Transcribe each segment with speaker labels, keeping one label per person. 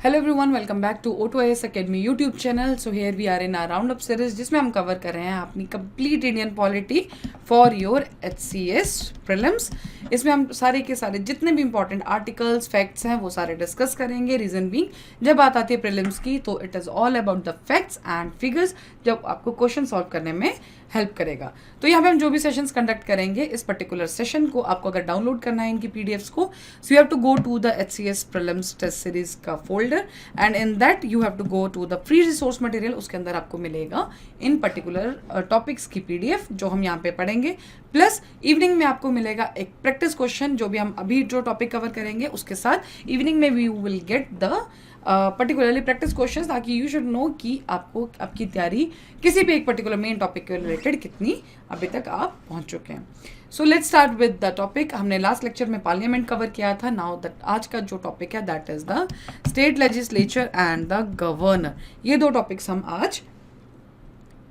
Speaker 1: Hello everyone, welcome back to O2IAS Academy YouTube channel. So here we are in our round up series जिसमें हम cover कर रहे हैं अपनी complete Indian polity for your HCS prelims. इसमें हम सारे के सारे जितने भी इंपॉर्टेंट आर्टिकल्स फैक्ट्स हैं वो सारे डिस्कस करेंगे। रीजन बीइंग जब बात आती है प्रीलिम्स की तो it is all about the facts and figures, जब आपको क्वेश्चन सॉल्व करने में हेल्प करेगा। तो यहाँ पे हम जो भी सेशंस कंडक्ट करेंगे, इस पर्टिकुलर सेशन को आपको अगर डाउनलोड करना है इनकी PDFs को, so you have to go to the HCS prelims test series का folder and in that you have to go to the free resource material. उसके अंदर आपको मिलेगा इन पर्टिकुलर टॉपिक्स की PDF जो हम यहाँ पे पढ़ेंगे, प्लस इवनिंग में आपको मिलेगा एक प्रैक्टिस क्वेश्चन जो भी हम अभी जो टॉपिक कवर करेंगे उसके साथ इवनिंग में we will get the particularly practice question, ताकि यू शुड नो कि आपको आपकी तैयारी किसी भी एक पर्टिकुलर मेन टॉपिक के रिलेटेड कितनी अभी तक आप पहुंच चुके हैं। So let's start with the topic. हमने लास्ट लेक्चर में पार्लियामेंट कवर किया था। नाउ दैट आज का जो टॉपिक है that is the state legislature and the governor. ये दो टॉपिक्स हम आज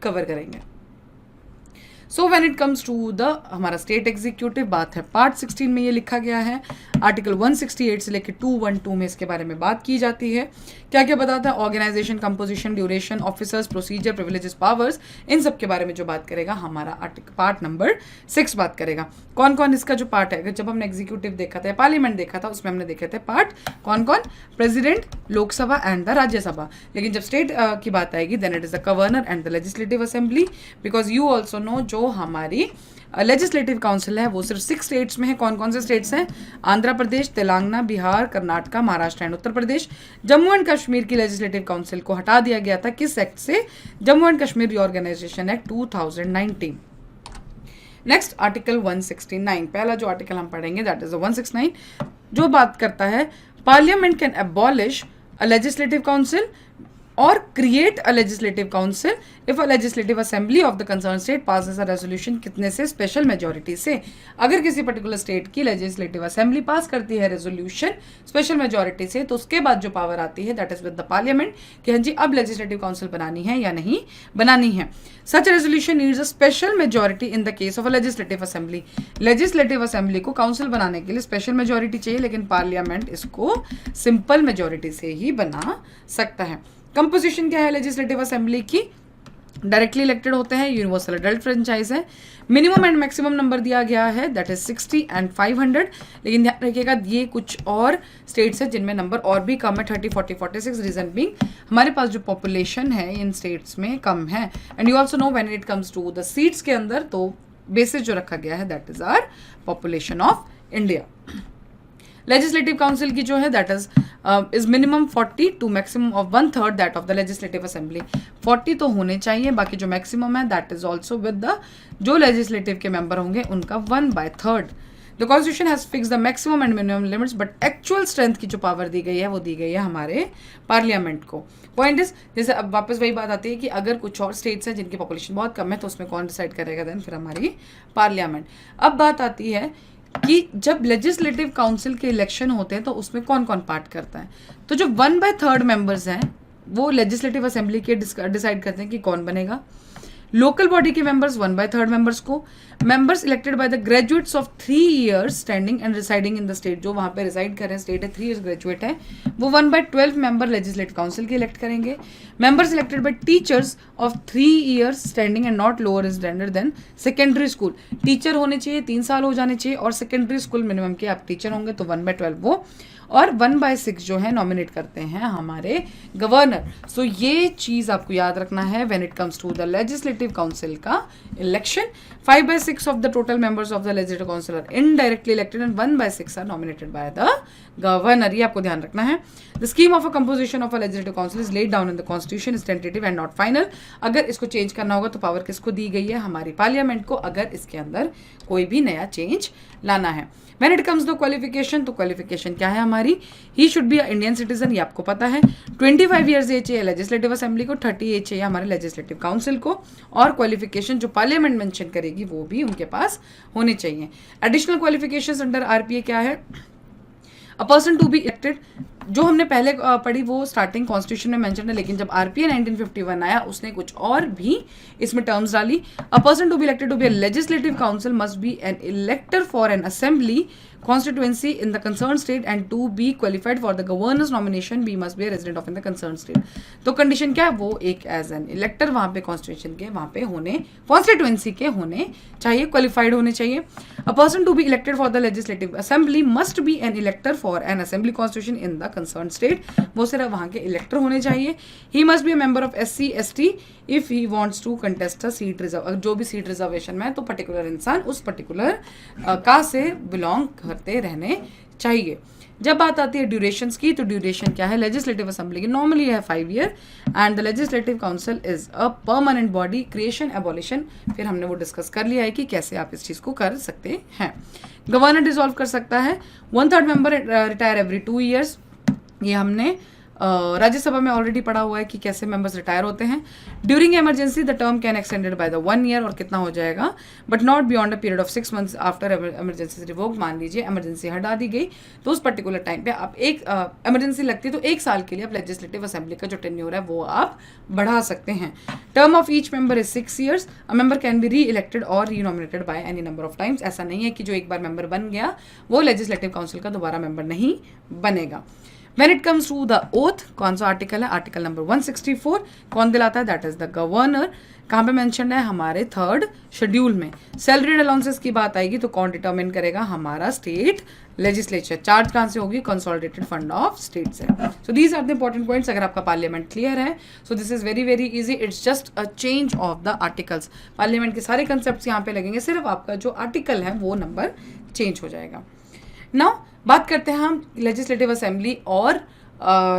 Speaker 1: कवर करेंगे। सो when it comes to the हमारा स्टेट एग्जीक्यूटिव, बात है पार्ट 16 में ये लिखा गया है। आर्टिकल 168 से लेकर 212 में इसके बारे में बात की जाती है। क्या क्या बताता है? Organization, composition, duration, officers, procedure, privileges, powers, इन सब के बारे में जो बात करेगा हमारा आर्टिकल पार्ट नंबर 6 बात करेगा। कौन कौन इसका जो पार्ट है, जब हमने एग्जीक्यूटिव देखा था, पार्लियामेंट देखा था, उसमें हमने देखे थे पार्ट कौन कौन, president, Lok Sabha and the Rajya Sabha. लेकिन जब स्टेट की बात आएगी then it is the governor and the legislative assembly, because you also know जो हमारी लेजिस्लेटिव काउंसिल है वो सिर्फ 6 स्टेट्स में है। कौन कौन से स्टेट्स हैं? आंध्र प्रदेश, तेलंगाना, बिहार, कर्नाटका, महाराष्ट्र एंड उत्तर प्रदेश। जम्मू एंड कश्मीर की लेजिस्लेटिव काउंसिल को हटा दिया गया था किस एक्ट से? Jammu and Kashmir reorganisation act 2019। Next article 169, पहला जो आर्टिकल हम पढ़ेंगे दैट इज 169, जो बात करता है parliament can abolish a legislative council or create a legislative council if a legislative assembly of the concerned state passes a resolution कितने से? स्पेशल मेजोरिटी से। अगर किसी पर्टिकुलर स्टेट की लेजिस्लेटिव असेंबली पास करती है रेजोल्यूशन स्पेशल मेजोरिटी से, तो उसके बाद जो पावर आती है that is with the parliament कि हाँ जी अब लेजिस्लेटिव काउंसिल बनानी है या नहीं बनानी है। Such resolution needs a special majority in the case of a legislative assembly. Legislative assembly को काउंसिल बनाने के लिए स्पेशल मेजोरिटी चाहिए, लेकिन पार्लियामेंट इसको सिंपल मेजोरिटी से ही बना सकता है। कंपोजिशन क्या है लेजिस्लेटिव असेंबली की? डायरेक्टली इलेक्टेड होते हैं, यूनिवर्सल अडल्ट फ्रेंचाइज है। मिनिमम एंड मैक्सिमम नंबर दिया गया है दैट इज 60 एंड 500, लेकिन ध्यान रखिएगा ये कुछ और स्टेट्स है जिनमें नंबर और भी कम है, 30, 40, 46। रीजन बीइंग हमारे पास जो पॉपुलेशन है इन स्टेट्स में कम है। And you also know when it comes to the seats के अंदर तो बेसिस जो रखा गया है that is our population of India. Legislative council की जो है that is minimum 40 to maximum of 1/3 that of the legislative assembly. 40 तो होने चाहिए, बाकी जो मैक्सिमम है that is also with the जो लेजिस्लेटिव के मेंबर होंगे उनका 1/3। The constitution has fix the maximum and minimum limits, but actual strength की जो पावर दी गई है वो दी गई है हमारे पार्लियामेंट को। पॉइंट इज, जैसे अब वापस वही बात आती है कि अगर कुछ और स्टेट्स हैं जिनकी पॉपुलेशन बहुत कम है तो उसमें कौन डिसाइड करेगा? देन फिर हमारी पार्लियामेंट। अब बात आती है कि जब लेजिस्लेटिव काउंसिल के इलेक्शन होते हैं तो उसमें कौन कौन पार्ट करता है? तो जो 1/3 मेंबर्स हैं वो लेजिस्लेटिव असेंबली के डिसाइड करते हैं कि कौन बनेगा। लोकल बॉडी के मेंबर्स 1/3 मेंबर्स को, members elected by the graduates of 3 years standing and residing in the state, जो वहां पे रिसाइड कर रहे हैं स्टेट है 3 years ग्रेजुएट है, वो 1/12 मेंबर लेजिस्लेटिव काउंसिल के इलेक्ट करेंगे। Members elected by teachers of 3 years standing and not lower standard than secondary school. Teacher होने चाहिए, 3 साल हो जाने चाहिए, और सेकेंडरी स्कूल मिनिमम के आप टीचर होंगे तो 1/12 वो, और 1/6 जो है नॉमिनेट करते हैं हमारे गवर्नर। सो ये चीज आपको याद रखना है when it comes to the legislative council का election. 5/6 of the total members of the legislative council are indirectly elected and 1/6 are nominated by the governor. ये आपको ध्यान रखना है। The scheme of a composition of a legislative council is laid down in the constitution, is tentative and not final. अगर इसको change करना होगा तो पावर किसको दी गई है? हमारी पार्लियामेंट को, अगर इसके अंदर कोई भी नया चेंज लाना है। When it comes to qualification, तो क्वालिफिकेशन क्या है हमारी? He should be Indian citizen, ये आपको पता है। 25 years एज चाहिए लेजिस्लेटिव असेंबली को, 30 एज चाहिए हमारे लेजिस्लेटिव काउंसिल को, और क्वालिफिकेशन जो पार्लियामेंट मेंशन करेगी वो भी उनके पास होने चाहिए। एडिशनल क्वालिफिकेशंस अंडर RPA क्या है? A person to be elected, जो हमने पहले पढ़ी वो स्टार्टिंग कॉन्स्टिट्यूशन में मेंशन है, लेकिन जब RPA 1951 आया उसने कुछ और भी इसमें टर्म्स डाली। A person to be elected to be a legislative council must be an elector for an assembly constituency in the concerned state and to be qualified for the governor's nomination we must be a resident of in the concerned state. तो condition क्या है, वो एक as an इलेक्टर वहाँ पे constitution के वहाँ पे होने, कॉन्स्टिट्यूएंसी के होने चाहिए, क्वालिफाइड होने चाहिए. A person to be elected for the legislative assembly must be an elector for an assembly constitution in the concerned state. वो सिर्फ वहाँ के इलेक्टर होने चाहिए. He must be a member of SC ST if he wants to contest a seat reserve. जो भी seat reservation में है तो पर्टिकुलर इंसान उस पर्टिकुलर कास्ट से बिलोंग करते रहने चाहिए. जब बात आती है ड्यूरेशंस की, तो ड्यूरेशन क्या है लेजिस्लेटिव असेंबली की, नॉर्मली है 5 year and the legislative council is a permanent body. Creation abolition फिर हमने वो डिस्कस कर लिया है कि कैसे आप इस चीज़ को कर सकते हैं. गवर्नर डिसॉल्व कर सकता है. 1/3 मेंबर रिटायर एवरी 2 ईयर्स. ये हमने राज्यसभा में ऑलरेडी पढ़ा हुआ है कि कैसे मेंबर्स रिटायर होते हैं. During emergency the term can extended by the 1 year, और कितना हो जाएगा, but not beyond a period of 6 months after emergency revoke. मान लीजिए इमरजेंसी हटा दी गई तो उस पर्टिकुलर टाइम पे आप एक इमरजेंसी लगती है तो 1 साल के लिए आप लेजिस्लेटिव असेंबली का जो टेन्योर है वो आप बढ़ा सकते हैं. Term of each member is 6 years. A member can be री इलेक्टेड और री nominated by any number of times. ऐसा नहीं है कि जो एक बार मेंबर बन गया वो लेजिस्लेटिव काउंसिल का दोबारा मेंबर नहीं बनेगा. When it comes to the oath, कौन सा आर्टिकल है, आर्टिकल नंबर 164. कौन दिलाता है, दैट इज द गवर्नर. कहाँ पे मेंशन है, हमारे 3rd शेड्यूल में. सैलरीड अलाउंसेस की बात आएगी तो कौन डिटर्मिन करेगा, हमारा स्टेट लेजिस्लेचर. चार्ज कहाँ से होगी, कंसोलिडेटेड फंड ऑफ स्टेट से. So these are the important points. अगर आपका पार्लियामेंट क्लियर है so this is very very easy. It's just a change of the articles. Parliament के सारे कंसेप्ट यहाँ पे लगेंगे, सिर्फ आपका जो आर्टिकल है वो नंबर चेंज हो जाएगा. नाउ बात करते हैं हम लेजिस्लेटिव असेंबली और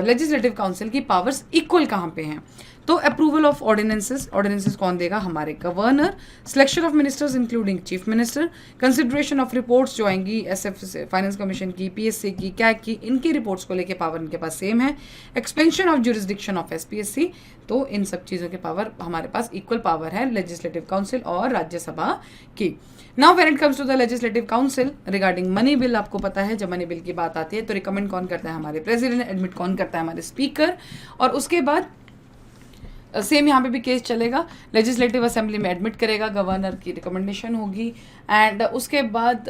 Speaker 1: लेजिस्लेटिव काउंसिल की पावर्स इक्वल कहाँ पे हैं. तो अप्रूवल ऑफ ऑर्डिनेंसेस कौन देगा, हमारे governor. Selection of ministers including chief minister. Consideration of reports जो आएंगी SF फाइनेंस कमीशन की, PSC की, कैग की, इनकी रिपोर्ट्स को लेके पावर इनके पास सेम है. Expansion of jurisdiction of SPSC. तो इन सब चीज़ों के पावर हमारे पास इक्वल पावर है लेजिस्लेटिव काउंसिल और राज्यसभा की. Now when it comes to the legislative council regarding money bill, आपको पता है जब मनी बिल की बात आती है तो रिकमेंड कौन करता है, हमारे प्रेसिडेंट. एडमिट कौन करता है, हमारे स्पीकर. और उसके बाद सेम यहाँ पे भी केस चलेगा. लेजिस्लेटिव असेंबली में एडमिट करेगा, गवर्नर की रिकमेंडेशन होगी. एंड उसके बाद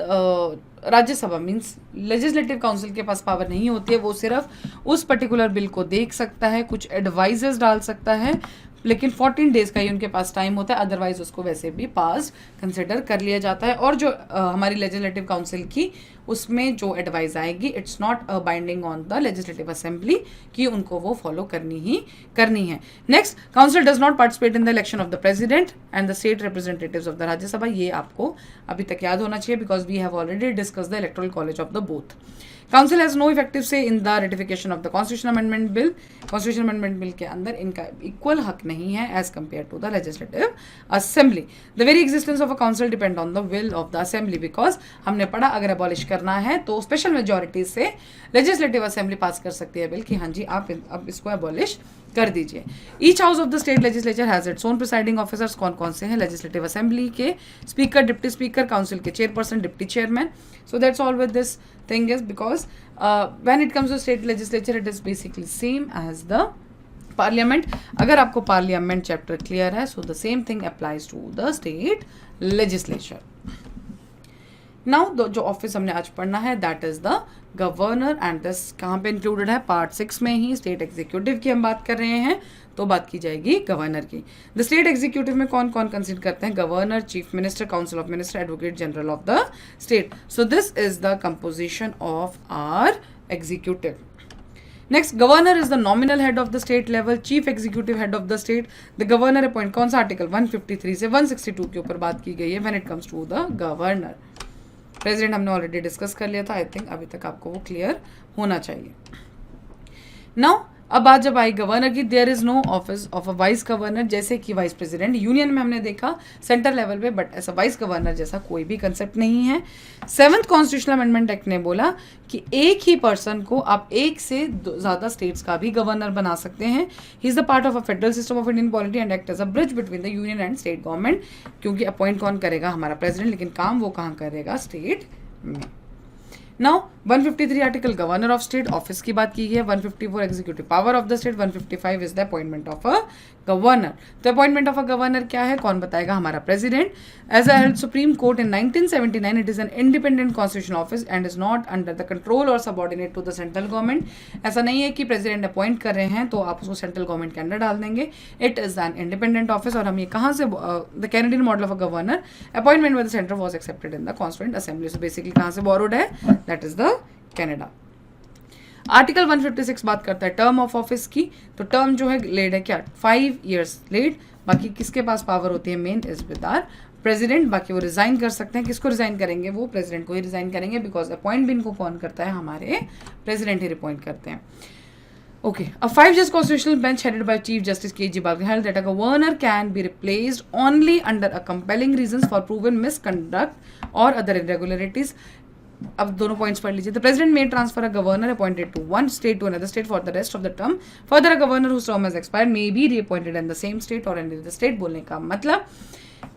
Speaker 1: राज्यसभा मींस लेजिस्लेटिव काउंसिल के पास पावर नहीं होती है, वो सिर्फ उस पर्टिकुलर बिल को देख सकता है, कुछ एडवाइजेस डाल सकता है, लेकिन 14 डेज का ही उनके पास टाइम होता है. अदरवाइज उसको वैसे भी पास कंसिडर कर लिया जाता है. और जो हमारी लेजिस्लेटिव काउंसिल की उसमें जो एडवाइस आएगी it's not binding on the legislative assembly कि उनको वो फॉलो करनी है. Next, council does not participate in the election of the president and the state representatives of the Rajya Sabha. ये आपको अभी तक याद होना चाहिए because we have already discuss the electoral college of the both. Council has no effective say in the ratification of the constitution amendment bill. Constitution amendment bill के अंदर इनका इक्वल हक नहीं है as compare to the legislative assembly. The very existence of a council depend on the will of the assembly. Because हमने पढ़ा अगर abolish करना है तो स्पेशल मेजोरिटी से लेजिस्लेटिव असेंबली पास कर सकती है बिल कि हाँ जी आप अब इसको अबॉलिश कर दीजिए. Each house of the state legislature has its own presiding officers. कौन कौन से हैं, लेजिस्लेटिव असेंबली के स्पीकर, डिप्टी स्पीकर, काउंसिल के chairperson, deputy chairman. So that's all with this thing is because when it comes to state legislature it is basically same as the parliament. अगर आपको parliament chapter clear है so the same thing applies to the state legislature. Now जो office हमने आज पढ़ना है that is the governor and this कहाँ पे इंक्लूडेड है, पार्ट 6 में ही. स्टेट एग्जीक्यूटिव की हम बात कर रहे हैं तो बात की जाएगी गवर्नर की. द स्टेट एग्जीक्यूटिव में कौन कौन कंसिडर करते हैं, governor, chief minister, council of minister, advocate general of the state. So this is the composition of our executive. Next, governor is the nominal head of the state level, chief executive head of the state. The governor appoint, कौन सा article 153 से 162 के ऊपर बात की गई है when it comes to the governor. President हमने ऑलरेडी डिस्कस कर लिया था. आई थिंक अभी तक आपको वो क्लियर होना चाहिए. नाउ अब बात जब आई गवर्नर की, there is no office of a vice governor. जैसे कि वाइस प्रेसिडेंट यूनियन में हमने देखा सेंटर लेवल पे, बट ऐसा वाइस गवर्नर जैसा कोई भी कंसेप्ट नहीं है. 7th कॉन्स्टिट्यूशनल अमेंडमेंट एक्ट ने बोला कि एक ही पर्सन को आप एक से ज़्यादा स्टेट्स का भी गवर्नर बना सकते हैं. He is the part of a federal system of Indian polity and act as a bridge between the union and state government. क्योंकि अपॉइंट कौन करेगा, हमारा प्रेसिडेंट, लेकिन काम वो कहाँ करेगा, स्टेट में. Now 153 article governor of state, office की बात की है। 154 executive power of the state. 155 is the appointment of a governor. तो अपॉइंटमेंट ऑफ अ गवर्नर क्या है, कौन बताएगा, हमारा president. As a held supreme court in 1979, it is an independent constitutional office and is not under the control or subordinate to the central government. ऐसा नहीं है कि प्रेसिडेंट अपॉइंट कर रहे हैं तो आप उसको सेंट्रल गवर्नमेंट के अंडर डाल देंगे। It is an independent office. और हम ये कहाँ से, the Canadian model of a governor appointment by the centre was accepted in the constituent assembly. So basically कहाँ से बोरोड है, that is the Canada. Article 156 बात करता है टर्म ऑफ ऑफिस की। तो टर्म जो है लेड है क्या, 5 years लेड। बाकी किसके पास पावर होती है, main is with our president. बाकी वो रिजाइन कर सकते हैं, किसको रिजाइन करेंगे, वो प्रेसिडेंट को ही रिजाइन करेंगे, बिकॉज अपॉइंट भी इनको कौन करता है, हमारे प्रेसिडेंट ही अपॉइंट करते हैं। Okay, a 5-judge constitutional bench headed by Chief Justice K.G. Balkin held that a governor can be replaced only under a compelling reasons for proven misconduct or other irregularities. अब दोनों points पढ़ लीजिए। The president may transfer a governor appointed to one state to another state for the rest of the term. Further a governor whose term has expired may be reappointed in the same state or in the state. बोलने का मतलब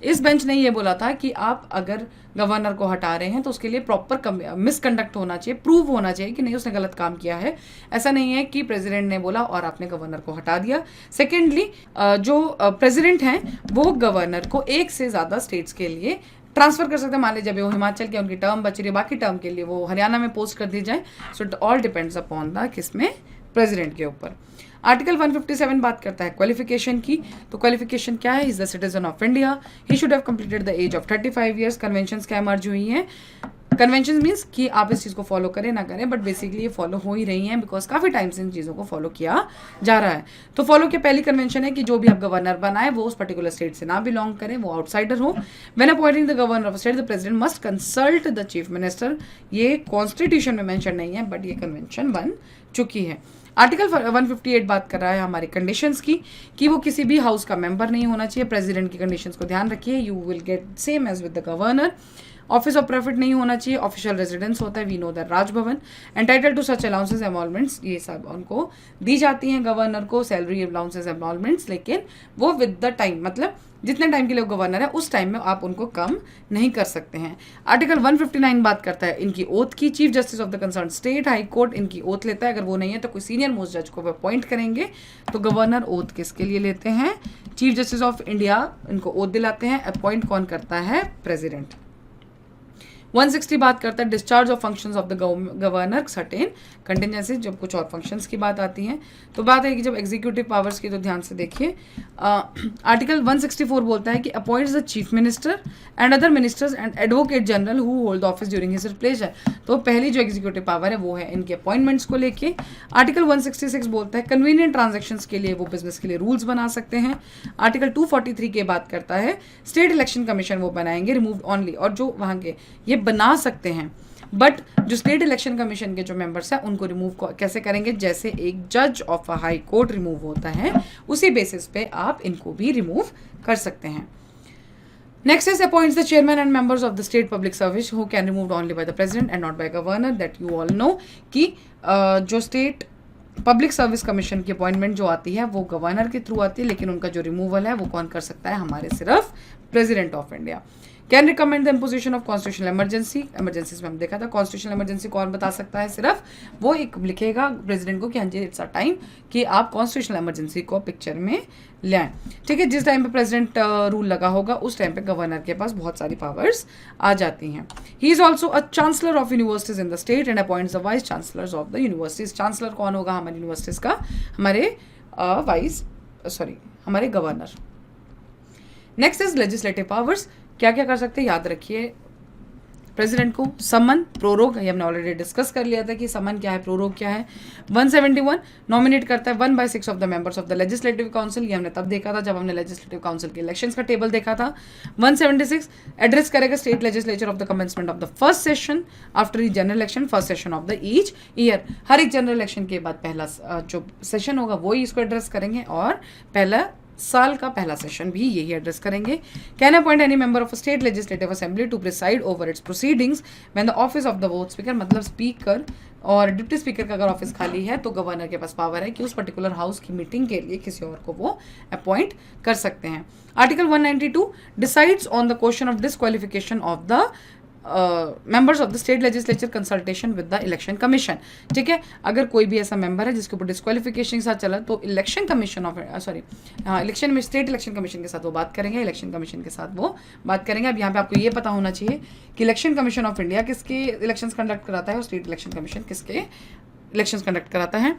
Speaker 1: इस bench ने ये बोला था कि आप अगर गवर्नर को हटा रहे हैं तो उसके लिए प्रॉपर मिसकंडक्ट होना चाहिए, प्रूव होना चाहिए कि नहीं उसने गलत काम किया है। ऐसा नहीं है कि प्रेसिडेंट ने बोला और आपने गवर्नर को हटा दिया। सेकेंडली, जो प्रेसिडेंट हैं वो गवर्नर को एक से ज़्यादा स्टेट्स के लिए ट्रांसफर कर सकते हैं। मान लीजिए अभी वो हिमाचल के उनकी टर्म बच रही है, बाकी टर्म के लिए वो हरियाणा में पोस्ट कर दी जाए। So it all depends upon the किसमें, प्रेसिडेंट के ऊपर। आर्टिकल 157 बात करता है क्वालिफिकेशन की। तो क्वालिफिकेशन क्या है, is the citizen of India, he should have completed the age of 35 years। Conventions क्या मर्ज हुई हैं, कन्वेंशन मीन्स कि आप इस चीज़ को फॉलो करें ना करें, बट बेसिकली ये फॉलो हो ही रही हैं बिकॉज काफ़ी टाइम से इन चीज़ों को फॉलो किया जा रहा है। तो फॉलो की पहली कन्वेंशन है कि जो भी आप गवर्नर बनाए वो उस पर्टिकुलर स्टेट से ना बिलोंग करें, वो आउटसाइडर हो। When appointing the governor of state the president must consult the chief minister. ये कॉन्स्टिट्यूशन में मेंशन नहीं है बट ये कन्वेंशन बन चुकी है। आर्टिकल 158 बात कर रहा है हमारी कंडीशंस की, कि वो किसी भी हाउस का मेंबर नहीं होना चाहिए। प्रेसिडेंट की कंडीशंस को ध्यान रखिए, you will get same as with the governor. Office of profit नहीं होना चाहिए, ऑफिशियल रेजिडेंस होता है, we know that Raj Bhavan. Entitle to such allowances emoluments, ये सब उनको दी जाती हैं गवर्नर को, सैलरी अलाउंसेस एमॉलमेंट्स, लेकिन वो विद द टाइम, मतलब जितने टाइम के लिए गवर्नर है उस टाइम में आप उनको कम नहीं कर सकते हैं। आर्टिकल 159 बात करता है इनकी ओथ की। Chief justice of the concern state high court इनकी ओथ लेता है, अगर वो नहीं है तो कोई सीनियर मोस्ट जज को अपॉइंट करेंगे। तो गवर्नर ओथ किसके लिए लेते हैं, चीफ जस्टिस ऑफ इंडिया इनको ओथ दिलाते हैं। अपॉइंट कौन करता है, प्रेसिडेंट। 160 बात करता है discharge of functions of the governor certain contingency, जब कुछ और फंक्शंस की बात आती है। तो बात है कि जब एग्जीक्यूटिव पावर्स की, तो ध्यान से देखिए। आर्टिकल 164 बोलता है कि appoints the chief minister and other ministers and advocate general who hold office during his pleasure. तो पहली जो एग्जीक्यूटिव पावर है वो है इनके अपॉइंटमेंट्स को लेके। आर्टिकल 166 बोलता है कन्वीनियंट ट्रांजेक्शंस के लिए वो बिजनेस के लिए रूल्स बना सकते हैं। आर्टिकल 243 की बात करता है स्टेट इलेक्शन कमीशन वो बनाएंगे, रिमूव ऑनली, और जो वहाँ के ये बना सकते हैं, बट जो स्टेट इलेक्शन कमीशन के जो मेंबर्स हैं उनको रिमूव कैसे करेंगे, जैसे एक जज of a high court remove होता है उसी बेसिस पे आप इनको भी रिमूव कर सकते हैं। Next is appoints the chairman and members of the state public service who can removed only by the president and not by governor. That you all know कि जो स्टेट पब्लिक सर्विस कमीशन की appointment जो आती है वो governor के through आती है, लेकिन उनका जो रिमूवल है वो कौन कर सकता है, हमारे सिर्फ president of India. Can recommend the imposition of constitutional emergency. Emergencies में हम देखा था कॉन्स्टिट्यूशनल इमरजेंसी कौन बता सकता है, सिर्फ वो एक लिखेगा प्रेसिडेंट को कि हाँ जी इट्स अ टाइम कि आप कॉन्स्टिट्यूशनल इमरजेंसी को पिक्चर में ले आएँ। ठीक है, जिस टाइम पे प्रेसिडेंट रूल लगा होगा उस टाइम पे गवर्नर के पास बहुत सारी पावर्स आ जाती हैं। He is also a chancellor of universities in the state and appoints the vice chancellors of the universities. Chancellor कौन होगा हमारी यूनिवर्सिटीज का, हमारे governor. Next is legislative powers. क्या क्या कर सकते हैं, याद रखिए प्रेसिडेंट को समन, प्रोरोग, ये हमने ऑलरेडी डिस्कस कर लिया था कि समन क्या है, प्रोरोग क्या है। 171 नॉमिनेट करता है 1/6 of the members of the legislative council, ये हमने तब देखा था जब हमने लेजिस्लेटिव काउंसिल के इलेक्शंस का टेबल देखा था। 176 एड्रेस करेगा state legislature of the commencement of the first session after each general election, first session of the each year. हर एक जनरल इलेक्शन के बाद पहला जो सेशन होगा वो ही इसको एड्रेस करेंगे और पहला साल का पहला सेशन भी यही एड्रेस करेंगे। Can appoint any member of state legislative assembly to preside over its proceedings when the office of the vote speaker, मतलब स्पीकर और डिप्टी स्पीकर का अगर ऑफिस खाली है तो गवर्नर के पास पावर है कि उस पर्टिकुलर हाउस की मीटिंग के लिए किसी और को वो अपॉइंट कर सकते हैं। Article 192 decides on the question of disqualification of the members of the state legislature consultation with the election commission. ठीक है, अगर कोई भी ऐसा मेंबर है जिसके ऊपर डिस्क्वालिफिकेशन के साथ चला तो इलेक्शन कमीशन ऑफ इलेक्शन में स्टेट इलेक्शन कमीशन के साथ वो बात करेंगे, इलेक्शन कमीशन के साथ वो बात करेंगे। अब यहाँ पे आपको ये पता होना चाहिए कि इलेक्शन कमीशन ऑफ इंडिया किसके इलेक्शंस कंडक्ट कराता है और स्टेट इलेक्शन कमीशन किसके इलेक्शंस कंडक्ट कराता है।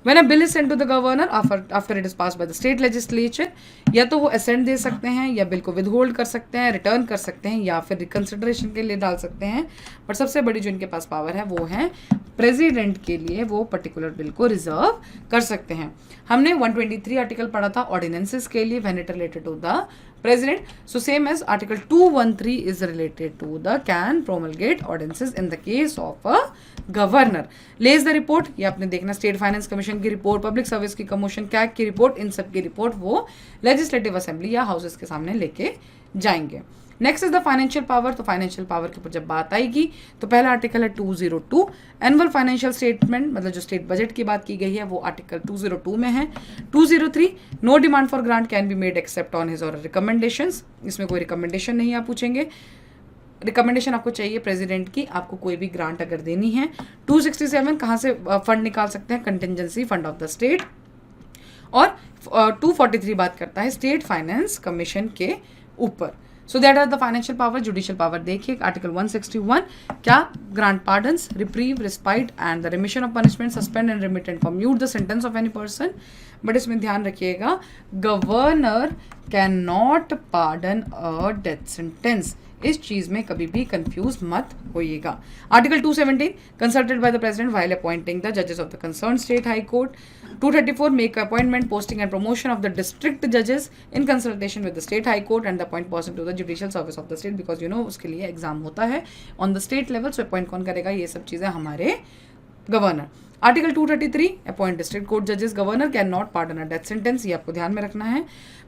Speaker 1: When a bill is sent to the governor after it is pass by the state legislature, या तो वो असेंट दे सकते हैं या बिल को विदहोल्ड कर सकते हैं, रिटर्न कर सकते हैं या फिर रिकंसिडरेशन के लिए डाल सकते हैं। बट सबसे बड़ी जो इनके पास पावर है वो है प्रेसिडेंट के लिए वो पर्टिकुलर बिल को रिजर्व कर सकते हैं। हमने 123 आर्टिकल पढ़ा था ऑर्डिनेंसेस के लिए when it related to the president. So same as article 213 is related to the can promulgate ordinances in the case of a governor. lays the report, ये आपने देखना स्टेट फाइनेंस कमीशन की report, public service की commission, CAG की report, इन सब की report वो legislative assembly या हाउसेस के सामने लेके जाएंगे। Next is the financial power. तो फाइनेंशियल पावर के ऊपर जब बात आएगी तो पहला आर्टिकल है 202 एनुअल फाइनेंशियल स्टेटमेंट, मतलब जो स्टेट बजट की बात की गई है वो आर्टिकल 202 में है। 203 no demand for grant can be made except on his or recommendations, इसमें कोई रिकमेंडेशन नहीं आप पूछेंगे, रिकमेंडेशन आपको चाहिए प्रेसिडेंट की, आपको कोई भी ग्रांट अगर देनी है। 267 कहाँ से फंड निकाल सकते हैं, contingency fund of the state. और 243 बात करता है स्टेट फाइनेंस कमीशन के ऊपर। So that are the financial power. Judicial power देखिए आर्टिकल 161 क्या, grant pardons, reprieve, respite and the remission of punishment, suspend and remit and commute the sentence of any person. But इसमें ध्यान रखिएगा governor can not pardon a death sentence, इस चीज में कभी भी कंफ्यूज मत होइएगा। Article 217 consulted by the president while appointing the जजेस of the concern state high court. 234 make appointment, posting and promotion of the district जजेस in consultation with the state high court and the appoint person to the judicial service of the state, because you know उसके लिए exam होता है on the state level. So appoint कौन करेगा, ये सब चीजें हमारे governor. Article 233 appoint district court जजेस, governor can not pardon a death sentence, ये आपको ध्यान में रखना है।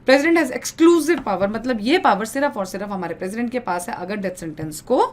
Speaker 1: प्रेसिडेंट हैज एक्सक्लूसिव पावर, मतलब ये पावर सिर्फ और सिर्फ हमारे प्रेसिडेंट के पास है अगर डेथ सेंटेंस को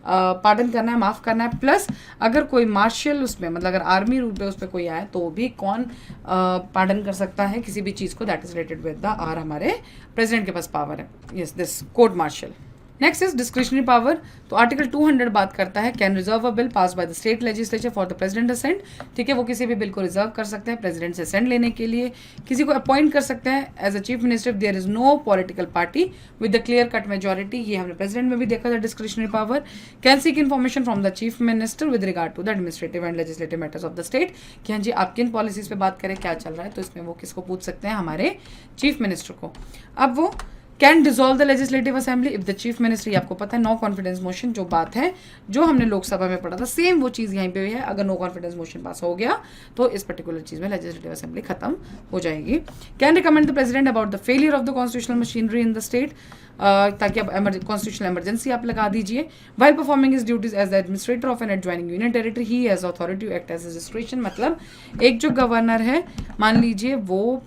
Speaker 1: पार्डन करना है, माफ करना है। प्लस अगर कोई मार्शल उसमें, मतलब अगर आर्मी रूल पे उस पर कोई आए तो भी कौन पार्डन कर सकता है किसी भी चीज़ को, that is related with the R, हमारे प्रेसिडेंट के पास पावर है, yes this court martial. Next is discretionary power. तो आर्टिकल 200 बात करता है can reserve a bill pass by the state legislature for the president assent. ठीक है, वो किसी भी बिल को रिजर्व कर सकते हैं प्रेसिडेंट से असेंट लेने के लिए, किसी को अपॉइंट कर सकते हैं as a chief minister, there is no political party with the clear cut majority, ये हमने प्रेसिडेंट में भी देखा था discretionary power. Can seek information from the chief minister with regard to the administrative and legislative matters of the state, कि हाँ जी आप किन पॉलिसीज पे बात करें, क्या चल रहा है, तो इसमें वो किसको पूछ सकते हैं, हमारे चीफ मिनिस्टर को। अब वो can dissolve the legislative assembly if the chief minister, आपको पता है नो कॉन्फिडेंस मोशन जो बात है जो हमने लोकसभा में पढ़ा था सेम वो चीज़ यहीं पे है, अगर नो कॉन्फिडेंस मोशन पास हो गया तो इस पर्टिकुलर चीज़ में लेजिस्लेटिव असेंबली खत्म हो जाएगी। Can recommend the president about the failure of the constitutional machinery in the state, ताकि अब कॉन्स्टिट्यूशनल इमरजेंसी आप लगा दीजिए। While performing his duties as the administrator of an adjoining union territory he has authority to act as registration, मतलब एक जो governor है मान लीजिए वो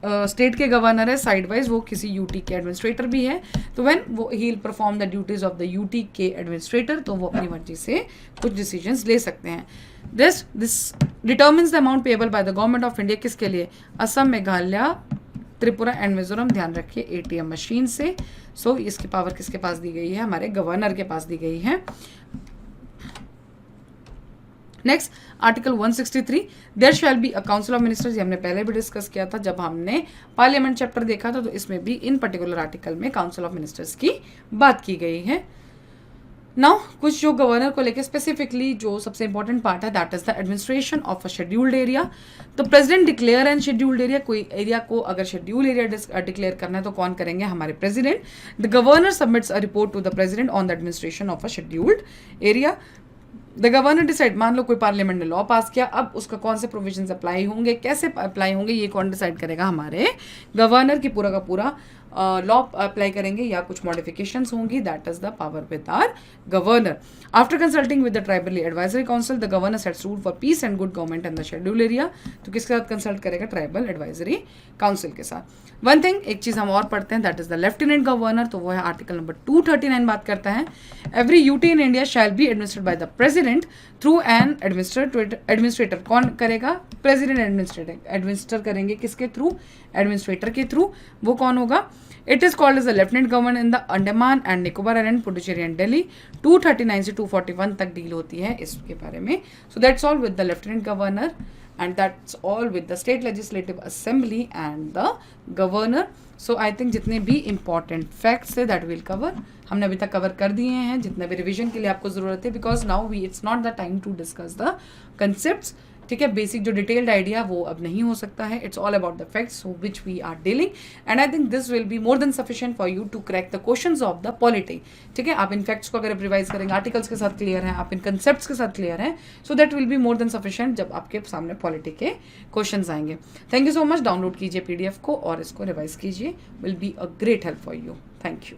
Speaker 1: स्टेट के गवर्नर है, साइड वाइज वो किसी यूटी के एडमिनिस्ट्रेटर भी है, तो व्हेन वो he will perform the duties of the UT के एडमिनिस्ट्रेटर, तो वो अपनी मर्जी से कुछ डिसीजंस ले सकते हैं। This determines the amount payable by the government of India, किसके लिए, असम, मेघालय, त्रिपुरा एंड मिजोरम, ध्यान रखिए एटीएम मशीन से। सो इसकी पावर किसके पास दी गई है, हमारे गवर्नर के पास दी गई है। Next article 163 there shall be a council of ministers, ये हमने पहले भी डिस्कस किया था जब हमने पार्लियामेंट चैप्टर देखा था, तो इसमें भी इन पर्टिकुलर आर्टिकल में काउंसिल ऑफ मिनिस्टर्स की बात की गई है। नाउ कुछ जो गवर्नर को लेकर स्पेसिफिकली जो सबसे इंपॉर्टेंट पार्ट है that is the administration of a scheduled area. तो president declare and scheduled area, कोई एरिया को अगर शेड्यूल एरिया डिक्लेयर करना है तो कौन करेंगे, हमारे president. The governor submits a report to the president on the administration of a scheduled area. The governor decide, मान लो कोई पार्लियामेंट ने लॉ पास किया, अब उसका कौन से प्रोविजंस अप्लाई होंगे, कैसे अप्लाई होंगे, ये कौन डिसाइड करेगा, हमारे गवर्नर की पूरा का पूरा लॉ अप्लाई करेंगे या कुछ मॉडिफिकेशंस होंगी, that is the power with are governor. After consulting with the tribal advisory council the governor sets rule for piece and good government in the schedule area, तो किसके साथ कंसल्ट करेगा, tribal advisory council के साथ। One thing, एक चीज हम और पढ़ते हैं that is the lieutenant governor, तो वो है आर्टिकल नंबर 239 बात करता है every UT in India shall be administered by the president through an administrator, कौन करेगा, प्रेसिडेंट एडमिनिस्ट्रेटर करेंगे किसके थ्रू, एडमिनिस्ट्रेटर के थ्रू, वो कौन होगा, it is called as the lieutenant governor in the Andaman and Nicobar island, Puducherry and Delhi. 239 से 241 तक डील होती है इसके बारे में। So that's all with the lieutenant governor and that's all with the state legislative assembly and the governor. So I think जितने भी important facts है that we'll cover, हमने अभी तक कवर कर दिए हैं जितने भी रिविजन के लिए आपको ज़रूरत है, because now it's not the time to discuss the concepts. ठीक है, बेसिक जो डिटेल्ड आइडिया वो अब नहीं हो सकता है. It's all about the facts which we are dealing, and I think this will be more than sufficient for you to crack the questions of the polity. ठीक है, आप इन फैक्ट्स को अगर रिवाइज करेंगे, आर्टिकल्स के साथ क्लियर हैं, आप इन कंसेप्ट्स के साथ क्लियर हैं, so that will be more than sufficient जब आपके सामने पॉलिटी के क्वेश्चन आएंगे. Thank you so much. Download कीजिए PDF को और इसको रिवाइज कीजिए. Will be a great help for you. Thank you.